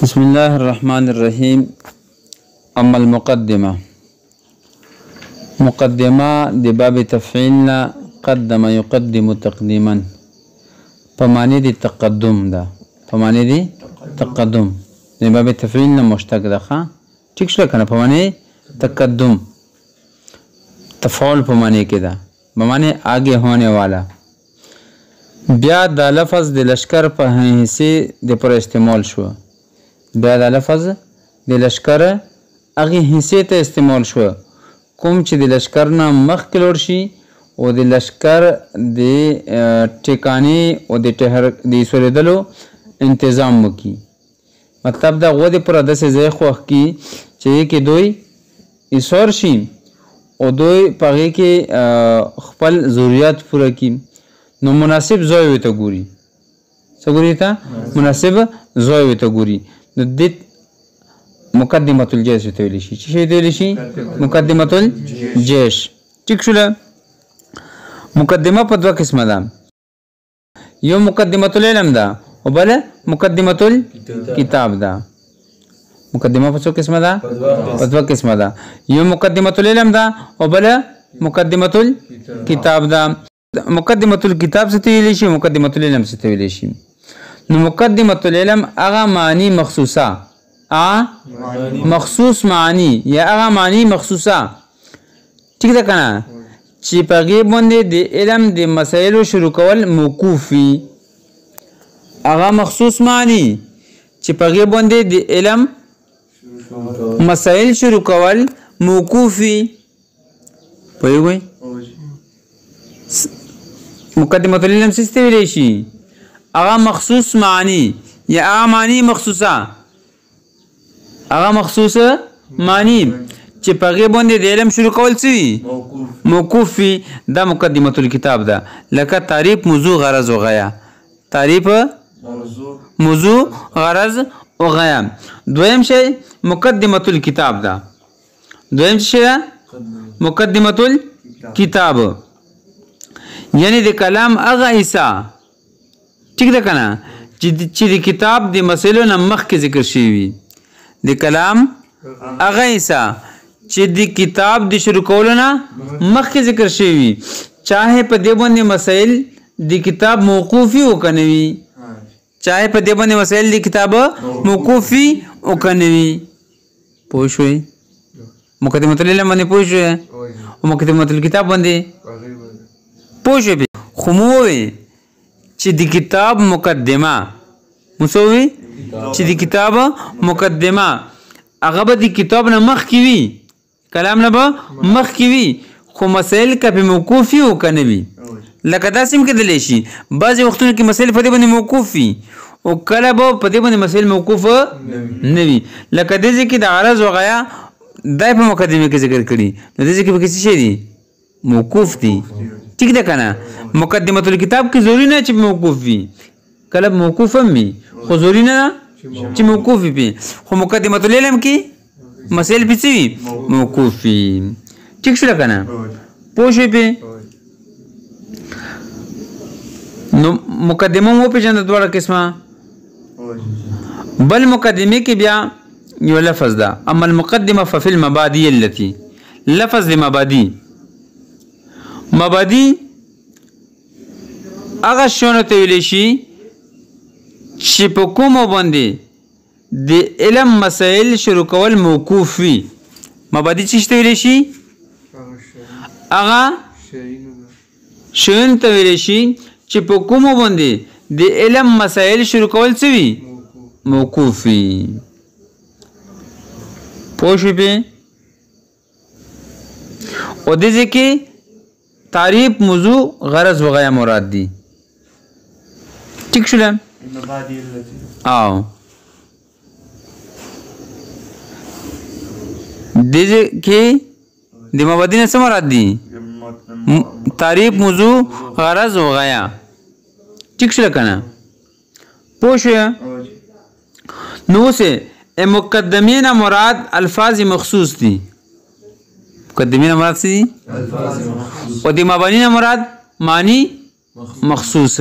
بسم الله الرحمن الرحيم. أما المقدمة دي باب تفعيلنا قدم يقدم تقديما فمعنى دي تقدم ده فمعنى دي تقدم دي باب تفعيلنا مشتق ده ٹھیک شو کنه فمعنى تقدم تفعول فمعنى كده بمعنى आगे होने वाला بیا دا لفظ د لشکر په حصے د پر استعمال شو بیا دا لفظ د لشکر هغه حصے ته استعمال شو کوم چې د لشکر نه مخکې لور شي او د لشکر د ټکانې او د ټهر د سوریدلو تنظیم وکي مطلب دا غو د پر داسې ځای خوښ کی چې کې دوی ایثار شي او دوی پغې کې خپل ضرورت پوره کړي نو مناسب ځای وي ته ګوري څه ګوري ته مناسب ځای وي ته ګوري نو د مقدمه الجيش ته ویل شي چې ته ویل شي مقدمه الجيش ټیک شول مقدمه په دوه قسمه ده یو مقدمه العلم ده او بل مقدمه الكتاب ده مقدمه په څو قسمه ده په دوه قسمه ده یو مقدمه العلم ده او بل مقدمه الكتاب ده مقدمه الكتاب څه ته ویل شي مقدمه العلم څه ته ویل شي نو مقدمه العلم هغه معنی مخصوصه مخصوص معنی یا هغه معنی مخصوصه ٹھیک ده کنه چې پغې باندې د علم د مسایلو شروع کول موقوف وي هغه مخصوص معنی چې پغې باندې د علم مسائل شروع کول موقوف وي پوهیږئ مقدمه العلم څه ته ویل شي هغه مخصوص معنی یا هغه معنی مخصوصه هغه مخصوصه معنی چې پغې باندې د علم شروع کول څه وي موقوف وي دا مقدمه الكتاب ده لکه تعریف موضوع غرض و غیا تعریف موضوع غرض و غیا دویم شی مقدمه الكتاب ده دویم شی مقدمه الكتاب یعنی د کلام هغه حصہ ٹھیک ده کنه چې د کتاب د مسئلو نه مخکې ذکر شوی وي د کلام هغه حصہ چې د کتاب د شروع کولو نه مخکې ذکر شوی وي چاهه په دې باندې مسائل د کتاب موقوف وي او کنه وي چاهه په دې باندې مسائل د کتاب موقوف وي او کنه وي پوه شوئ مقدمه العلم باندې پوه شوئ او مقدمه الكتاب باندې پوه شوئ خو مو وي چې د کتاب مقدمه مسوي چې د کتاب مقدمه هغه به د کتاب نه مخکې وي کلام نه به مخکې وي خو مسائل که په موقوف وي او که نه وي لکه داسې هم کېدلی شي بعضې وختونو کې مسایل په دې باندې موقوف وي او کله به په دې باندې مسایل موقوف نه وي لکه دې ځای کې د عرض و غیا دا په مقدمه کې ذکر کړي نو دې ځای کې به څه شی دي موقوف دي ٹھیک ده کنه مقدمه الكتاب کې ضروري نه چې موقوف وي کله موقوف هم وي خو ضروري نه چې موقوف وي خو مقدمه العلم کې مسائل په څه وي موقوف وي ٹھیک شو کنه پوه شئ په نو مقدمه مو پیژنه دواړه قسمه بل مقدمه کې بیا یو لفظ ده اما المقدمه ففي المبادئ التي لفظ المبادئ مبادئ هغه شونه ته ویل شي چې په کومو باندې د علم مسائل شروع کول موقوف وي مبادئ څه ته ویل شي هغه شون ته ویل شي چې په کومو باندې د علم مسائل شروع کول څه وي موقوف وي پوه شئ په او دې ځکه تعریف موضوع غرض وغیرہ مراد دي ٹھیک شول او دې کې د مبادئ نه څه مراد دي تعریف موضوع غرض وغیرہ ٹھیک شول کنه پوه شئ نو سے مقدمین مراد الفاظ مخصوص دي مقدمین مراد څه دي او د مبانی مراد معنی مخصوص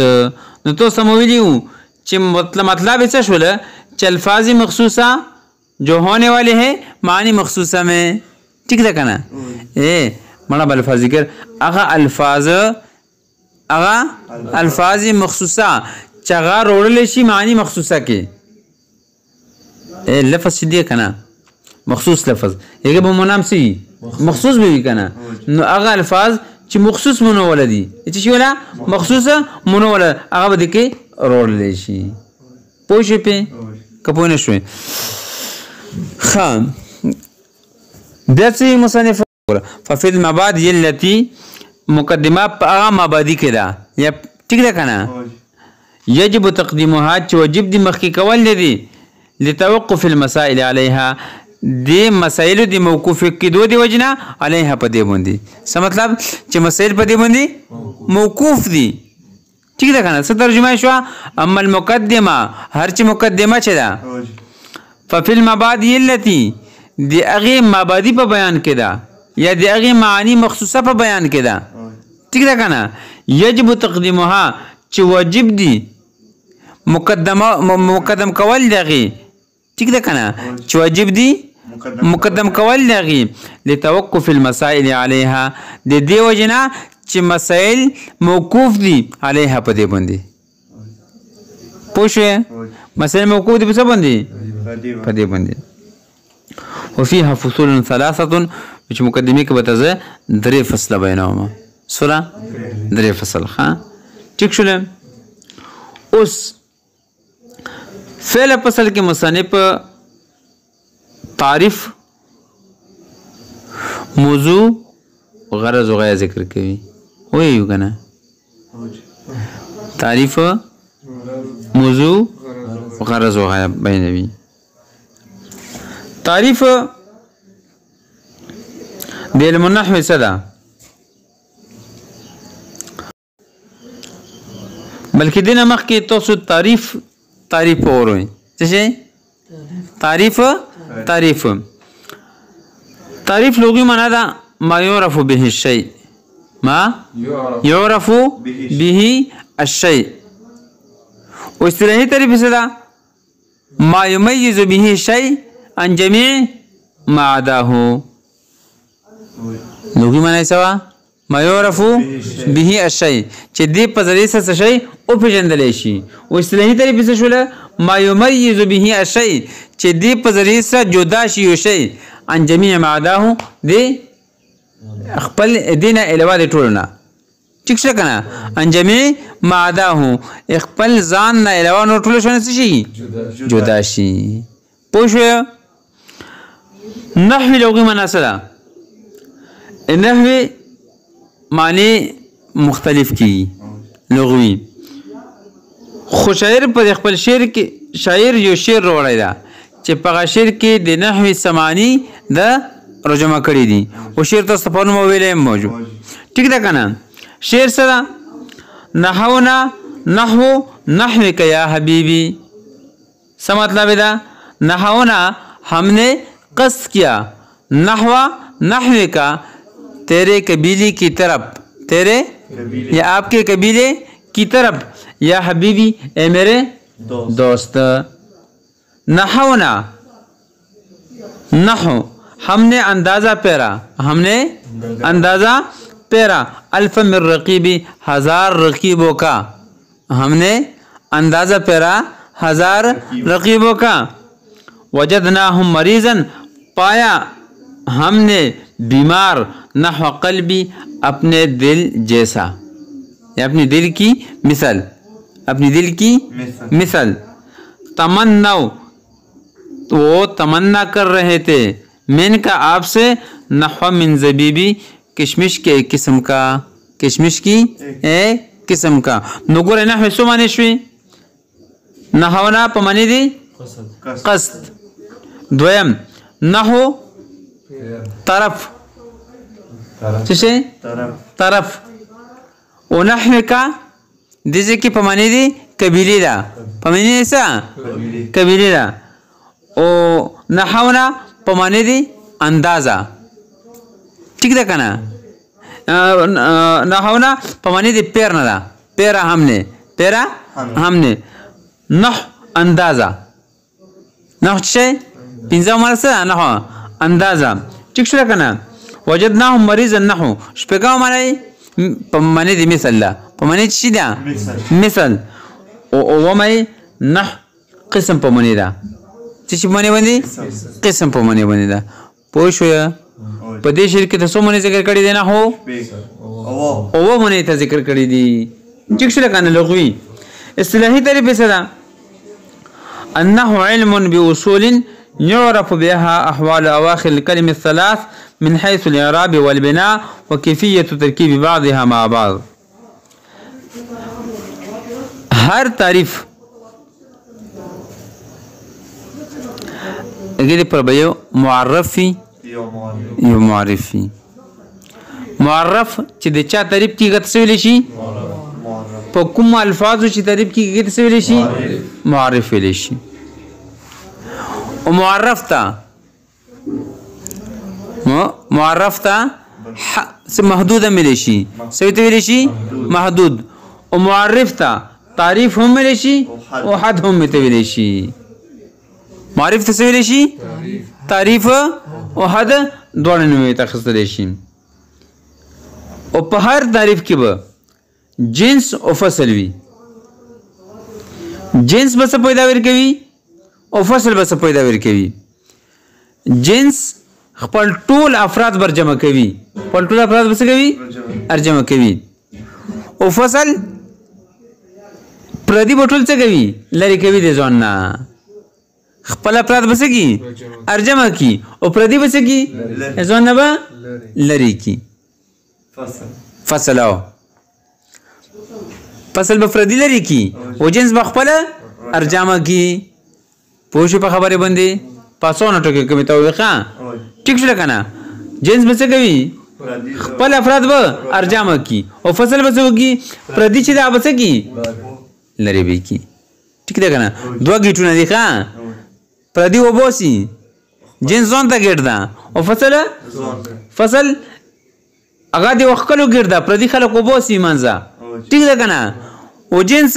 نو تو سمویلیو چې مطلب څه شول कि अल्फाज मखसूसा जो होने वाले हैं मानी मखसूसा में, ठीक है ना। बड़ा अल्फाज जिक्र अगा अल्फाज मखसूसा चगा रोड़लेशी मानी मखसूसा के लफ्ज़ सीधे कना मखसूस लफ्ज़ एक बमनाम सी मखसूस भी कना नो अगा अल्फाज ची मखसूस मनो वाला दी इची वाला मखसूस मनो वाला अगा बदे के रोड़लेशी पोशे पे कपोने शुए खाम दर्सी मुसन्निफ फफिल मबाद यल्लती मुकद्दिमा अगा मबादी के दा या ठीक है कना यजिब तक़दीमुहा वजिब दी मखी कवल दी लितवक़्क़ुफ़ المسائل عليها दे मसाइल दी मौकूफ की दो दी वजना अलैहा पदे बंदी सा मतलब च मसाइल पदे बंदी मौकूफ दी, ठीक है कना। तर्जुमा शुआ अम्मल मुकद्दिमा हर च मुकद्दिमा चदा फफिल मबाद यल्लती दे अगे मबादी पर बयान केदा या दे अगे मानी मखसूसा पर बयान केदा, ठीक है कना। यजिब तक़दीमुहा च वाजिब दी मुकद्दम कवल दगी, ठीक है कना। च वाजिब दी मुकद्दम कवल दगी लितवक़्क़ुफ़ المسائل عليها दे वजना च मसाइल मौकूफ दी अलैहा पदे बंदी पोशे मसाइल मौकूफ दी पसा बंदी पदे बंदी वफ़ीहा फ़ुसूल सलासतुन विच मुकद्दमी के बताज़े दरे फसल बैनहुमा सुरा दरे फसल हाँ ठीक शुले। उस फ़ेल फसल के मुसन्निफ तारीफ मौजू गरज वगैरह जिक्र के भी वही होगा ना तारीफ मौजू गरज वगैरह बैन भी तारीफ दिल मुन्नह सदा बल्कि दिन मख के तो तारीफ और हुई जैसे तारीफ लोगी मना था मा युरफ़ु बिही शै मा युरफ़ु बिही अशै इस्तिलाही तारीफ से था मा युमय्यिज़ु बिही शै अन जमी मा अदाहु लोगी मना सवा मा युरफ़ु बिही अशै चे दे पजरी से शै ओ पेजंदलेशी इस्तिलाही तारीफ से शुला मा युमय्यिज़ु बिही अशै चे दे पजरी से जुदा शी शै अन जमी मा अदाहु दे अखपल दीना इलावा दे टोलना, ठीक से कना अंजमी मादा हूँ अखपल जान ना इलावा नो टोल शोने से शी जुदाशी पोशे नहवी लोगी मनासला नहवी माने मुख्तलिफ की लोगी खुशायर पर अखपल शेर के शायर जो शेर रोड़ा दा चिपका शेर के दे नहवी समानी दा रजमा करी दी वो शेर तो सफर मोबाइल में मौजूद, ठीक है कना। शेर सरा नहवना नहवो नहवे का या हबीबी सा मतलब दा नहवना हमने कस्द किया नहवा नहवे का तेरे कबीले की तरफ तेरे या आपके कबीले की तरफ या हबीबी ए मेरे दोस्त नहवना नहव हमने अंदाज़ा पेरा अल्फ मिर रकीबी हजार रकीबों का हमने अंदाज़ा पेरा हजार रकीबों का वजदनाहुम मरीज़न पाया हमने बीमार नहव क़ल्बी अपने दिल जैसा या अपनी दिल की मिसल तमन्नाओ वो तमन्ना कर रहे थे मैंने का आपसे नहवा मिन ज़बीबी किशमिश के एक किस्म का किशमिश की एक किस्म का नगुर नहव सो माने शुई नहवना पमानी दी कस्द द्वयम नहव तरफ जैसे तरफ ओ नहव का दिजे की पमानी दी कबीले दा पमानी ऐसा कबीले दा ओ नहवना पमाने दी अंदाज़ा, ठीक है कना। नहवना पमाने दी पैर ना पेरा हमने नह अंदाज़ा نحو څه پنځه مرسته نحو اندازه ټیک شو کنه وجدناهم مریضا نحو شپږم معنی په معنی د مثل لا په معنی څه ده مثل او معنی نحو قسم په معنی ده څه معنی باندې قسم په معنی باندې ده پوه شو په دې شعر کې تاسو معنی ذکر کړی دی نحو او معنی ته ذکر کړی دی ټیک شو کنه لغوي اصطلاحي تعریف څه ده النحو علم بأصول يعرف بها أحوال أواخر الكلم الثلاث من حيث الإعراب والبناء وكيفية تركيب بعضها مع بعض. هر تعریف اگر پر بیو معرف فی یو معرف فی معرف چې د چا تعریف کیږي څه ویل شي په کوم الفاظو چې تعریف کیږي څه ویل شي معرف ویل شي او معرف تا محدود ملي شي سوي ته ویل شي محدود او معرف تا تعریف هم ملي شي او حد هم ته ویل شي معرف ته ویل شي تعریف او حد دوه نه ته خستل شي او په هر تعریف کې به جنس او فصل وي جنس بس پیدا ورکوي او فصل بس پیدا ورکوي جنس خپل ټول افراد بر جمع کوي خپل ټول افراد بس کوي ارجمع کوي او فصل پردي بټول څه کوي لری کوي د ځون نه خپل افراد بس کی ارجمع کی او پردي بس کی ځون نه به لری کی فصل او فصل به پردي لری کی او جنس بخپل ارجمع کی پوښ په خبره باندې پاسونه ټکي کوي ته وخا ټیک شو کنه جنس به څه کوي خپل افراد به ارجمع کی او فصل به څه وکي پردي چې دا به څه کی لری به کی ټیک ده کنه دوه گیټونه دي ښا پردي وبوسي جنس ځون ته ګټ ده او فصل هغه دی وخکلو ګرځا پردي خلک وبوسي منځه ټیک ده کنه او جنس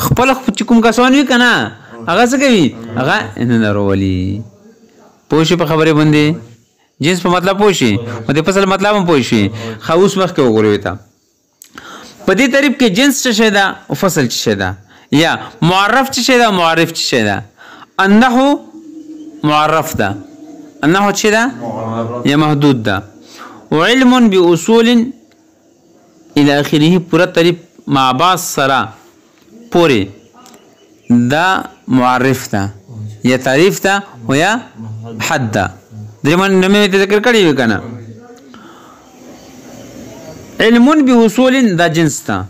خپل کوم کسان وی کنه هغه څه کوي هغه نه رولي پوښي په خبره باندې جنس په مطلب پوښي او د فصل مطلب هم پوښي خاوس مخ کې وګورئ تا په دې تعریف کې جنس څه شي ده او فصل څه شي ده یا معرف څه شي ده معرف څه شي ده النحو معرف ده النحو څه ده یا محدود ده وعلم بأصول الى اخره پورا تعریف مع بعض سرا پوری دا معرف ده یا تعریف ده و یا حد ده درمان نمی ذکر کړی وی کنه علم بأصول دا جنس ده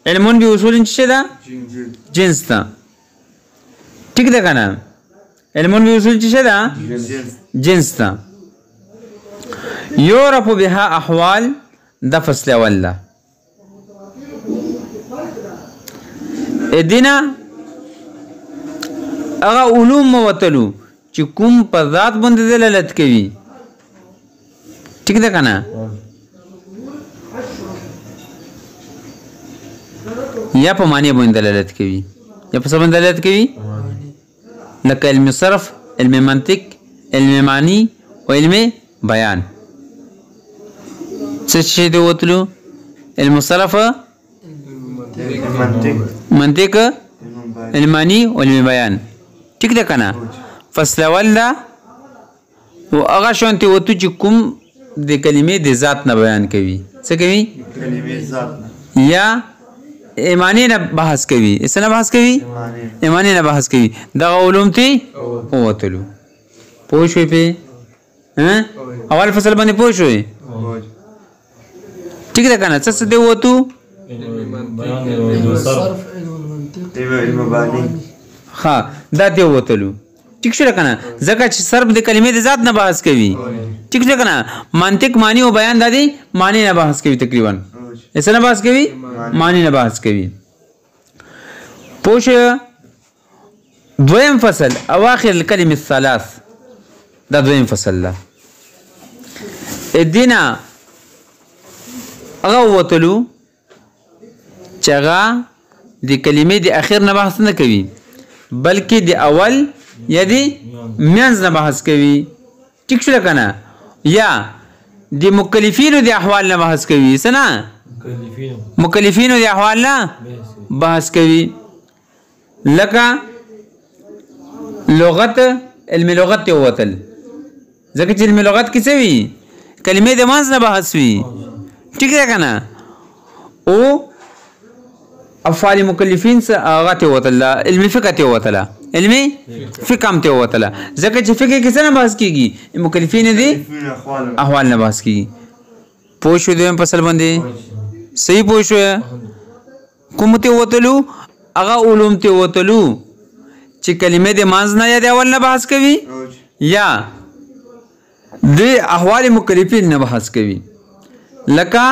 علم بأصول څه ده جنس ده ٹھیک ده کنه علم بأصول څه ده جنس ده يعرف بها احوال دا فصل اول ده ادینا اغا علوم موتلو چې کوم په ذات باندې دلالت کوي ٹھیک ده کنه یا په معنی باندې دلالت کوي یا په څه باندې دلالت کوي لکه علم صرف علم منطق علم معنی او علم بیان څه شي دی وتلو علم صرف منطق علم معنی او علم بیان ٹھیک ده کنه فصل اول ده او هغه شانتي وته چې کوم د کلمې د ذات نه بیان کوي څه کوي کلمې ذات یا ایمانی نه بحث کوي اس نه بحث کوي ایمانی نه بحث کوي دا علوم ته وتلو پوه شئ په اول فصل باندې پوه شئ ٹھیک ده کنه څه دی وته ها دا دی وتلو ٹھیک شو کنه ځکه چې صرف د کلمې د ذات نه بحث کوي ٹھیک شو کنه منطق معنی او بیان د دې معنی نه بحث کوي تقریبا اس نه بحث کوي معنی نه بحث کوي پوش دویم فصل اواخر الكلم الثلاث دا دویم فصل ده ادینا هغه وتلو چې هغه د کلمې د اخر نه بحث نه کوي بلکې د اول یا د منځ نه بحث کوي. ټیک شو کنه؟ یا د مکلفینو د احوال نه بحث کوي. څه نه؟ مکلفینو د احوال نه بحث کوي. لکه لغت، علم لغت ته وتل، ځکه چې علم لغت کې څه وي؟ کلمې د منځ نه بحث وي. ټیک ده کنه؟ او افعال مکلفین څه هغه ته وتل، علم فقه ته وتل، علم فقه هم ته وتل، ځکه چې فقه کې څه نه بحث کیږي؟ مکلفین دي احوال نه بحث کیږي. پوه شو دویم فصل باندې؟ صحیح پوه شو؟ کوم ته وتلو؟ هغه علوم ته وتلو چې کلمې د منځ نه یا د اول نه بحث کوي یا د احوال مکلفین نه بحث کوي، لکه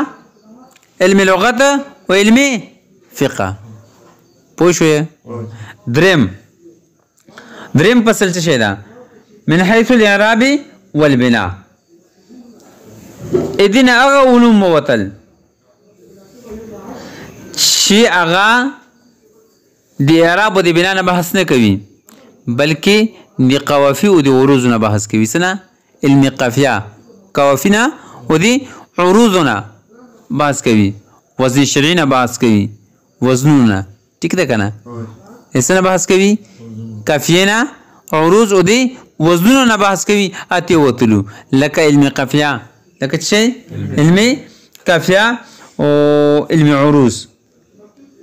علم لغت و علم فقه. پوه شوې؟ دریم فصل څه شی ده؟ من حیث الاعراب والبناء. ادین هغه علوم ووتل چې هغه د اعراب او د بنا نه بحث نه کوي، بلکې د قوافي او د عروض نه بحث کوي. څه نه؟ علم قافیه، قوافي نه او د عروض نه بحث کوي، وزن شرعي نه بحث کوي، وزنونه. ټیک ده کنه؟ څه نه بحث کوي؟ قافیه نه، عروض او د وزنونو نه بحث کوي. اته وتلو لکه علم قافیه، لکه څه؟ علم قافیه او علم عروض.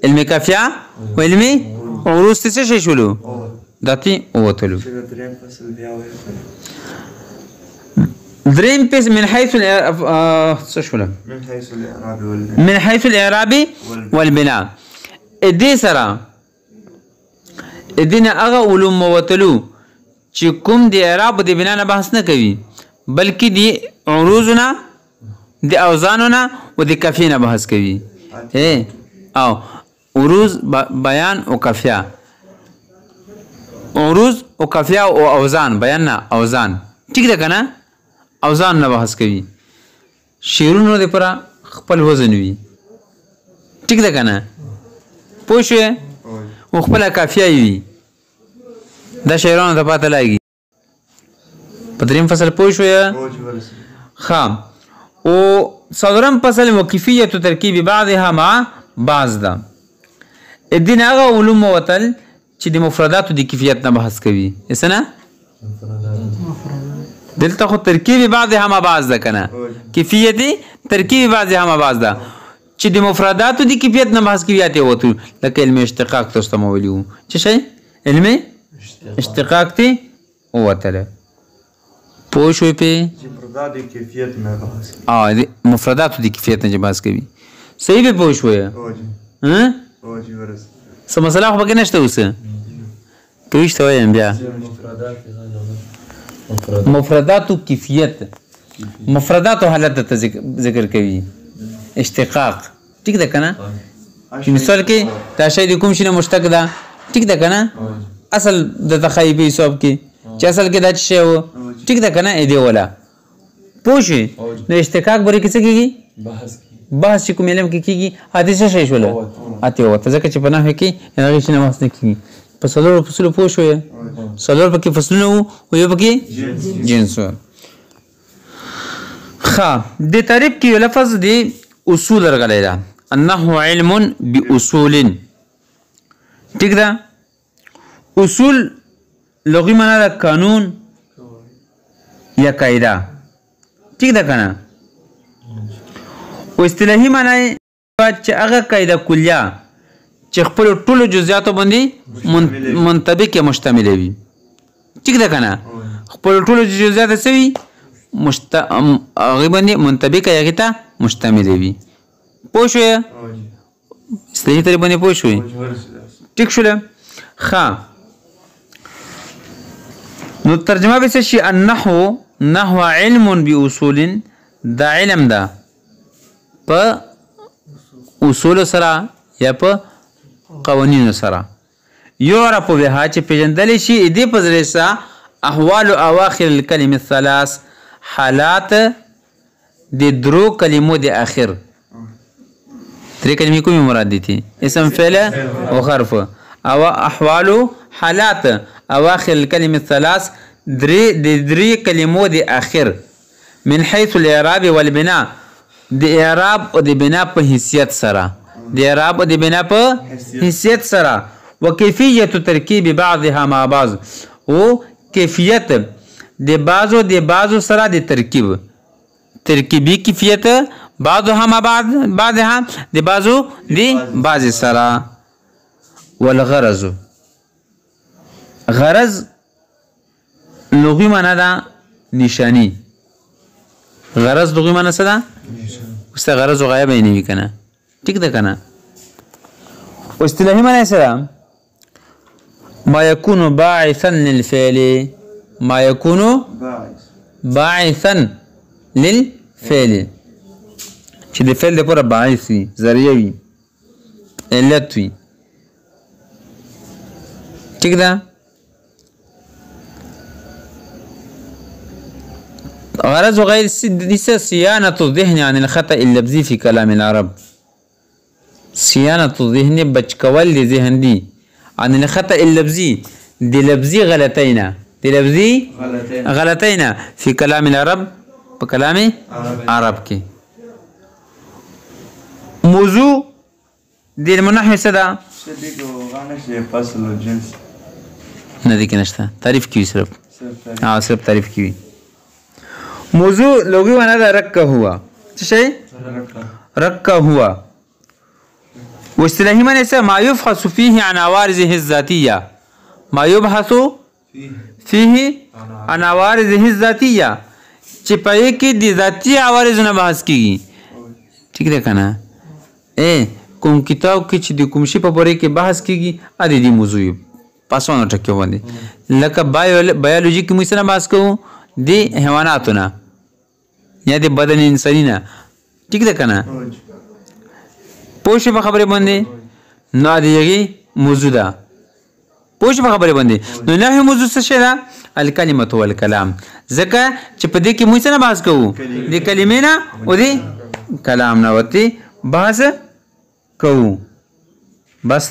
علم قافیه و علم عروض څه شي شولو؟ داتي وتلو. دریم پیس من حيث شوله من حيث الاعراب والبناء. دې سره دینه هغه علوم وتلو چې کوم د اعراب او د بنا نه بحث نه کوي، بلکې د عروضونه، د اوزانونه او د قافیه نه بحث کوي. او عروض بیان او قافیه، عروض او قافیه او اوزان، بیان نه اوزان. ټیک ده کنه؟ اوزان نه بحث کوي. شعرونو د پر خپل وزن وي. ټیک ده کنه؟ پوه شوې؟ او خپل قافیه وي. دا شعرونو ته پته لګي. په دریم فصل پوه شوې؟ ښه. او څلورم فصل موقفیت و ترکیب بعضها مع بعض ده. ادین هغه علوم وتل چې د مفردات د کیفیت نه بحث کوي. څه نه؟ دلته خو ترکیب بعضها مع بعض ده کنه؟ کیفیت ترکیب بعضها مع بعض ده چې د مفردات د کیفیت نه بحث کوي. اته وته لکه علم اشتقاق تاسو ته ویلو. څه شي؟ علم اشتقاق ته وتل. پوه شوې په مفردات د کیفیت نه بحث. مفردات د کیفیت نه بحث کوي. صحیح به پوه شوې؟ ها؟ څه مسله خو پکې نشته اوس؟ کوي شته وایم بیا. مفردات کیفیت، مفردات حالت ته ذکر کوي. اشتقاق. ټیک ده کنه؟ مثال کې دا شی د کوم شي نه مشتق ده. ټیک ده کنه؟ اصل د تخیبی حساب کې چې اصل کې دا شی و. ټیک ده کنه؟ اې دی ولا پوه شئ؟ نو اشتقاق بری کې څه کېږي؟ بحث چې کوم علم کې کېږي اته څه شی شوله؟ اته وته ځکه چې په نحوه کې هغه شی نه بحث نه کېږي. په څلورو فصلو پوه شوې؟ څلور پکې فصلونه وو او یو پکې جنس و. ښه. د تعریف کې یو لفظ دی اصول راغلی ده. النحو علم باصول. ټیک ده؟ اصول لغوي معنا ده قانون یا قاعده. ټیک ده کنه؟ او اصطلاحي معنا یې چې هغه قاعده کلیه چې خپل ټولو جزئیاتو باندې منطبق یا مشتمل وي. ټیک ده کنه؟ خپل ټولو جزئیات څه وي؟ هغه باندې منطبق یا هغه ته مشتمل وي. پوه شوې؟ اصطلاحي طریقه باندې پوه شوې؟ ټیک شوله؟ ښه. نو ترجمه به څه شي؟ النحو نحو علم باصول. دا علم ده په اصول سره یا په قوانینو سره. یعرف بها چې پیژندل شي دې په ذریعه سره احوال اواخر الکلم الثلاث، حالات د درو کلمو د اخر. درې کلمې کومې مراد دي؟ اسم فعل او حرف. او احوال حالات اواخر الكلمه الثلاث دري کلمو د اخر من حيث الاعراب والبناء د اعراب او د بنا په حیثیت سره د اعراب او د بنا په حیثیت سره وکیفیه ترکیب بعضها مع بعض او کیفیت د بعضو سره د ترکیبی کیفیت بعضها مع بعضها د بعض سره والغرض غرض لغوی معنی دا نشانی غرض لغوی معنی څه ده اوس غرض او غایه به نه وي کنه ټیک ده کنه اصطلاحي معنی څه ده ما يكون باعثا للفعل ما يكون باعثا للفعل چې د فعل لپاره باعث وي ذریعہ وي علت وي ٹھیک ده غرض غير صيانة الذهن عن الخطأ اللفظي في كلام العرب صيانة الذهن بچکول ذهن دي عن الخطأ اللفظي دي لفظي غلطينا في كلام العرب بكلام عرب كي موضوع دي المنحو سدا فصل الجنس ندي كنشتا تعريف كيوي صرف صرف تعريف كيوي موضوع لغوی معنی دا رکا ہوا چشے رکا ہوا واصطلاحی معنی سے ما يبحث فيه عن عوارضه الذاتية ما يبحث فيه عن عوارضه الذاتية چې پای کې د ذاتی عوارضونه بحث کیږي ٹھیک ده کنه کوم کتاب کې چې د کوم شی په باره کې بحث کیږي ا دې موضوع پاسونه ټکي باندې لکه بایولوژي کې موږ سره بحث کوو دی حیواناتونه یا دی بدن انسانی نه ٹھیک ده کنه پوښ په خبره باندې نو دیږي موضوع ده پوښ په خبره باندې نو نه موضوع څه شي ده الکلمه والکلام ځکه چې په دې کې موږ څه بحث کوو د کلمې نه او د کلام نه وتی بحث کوو بس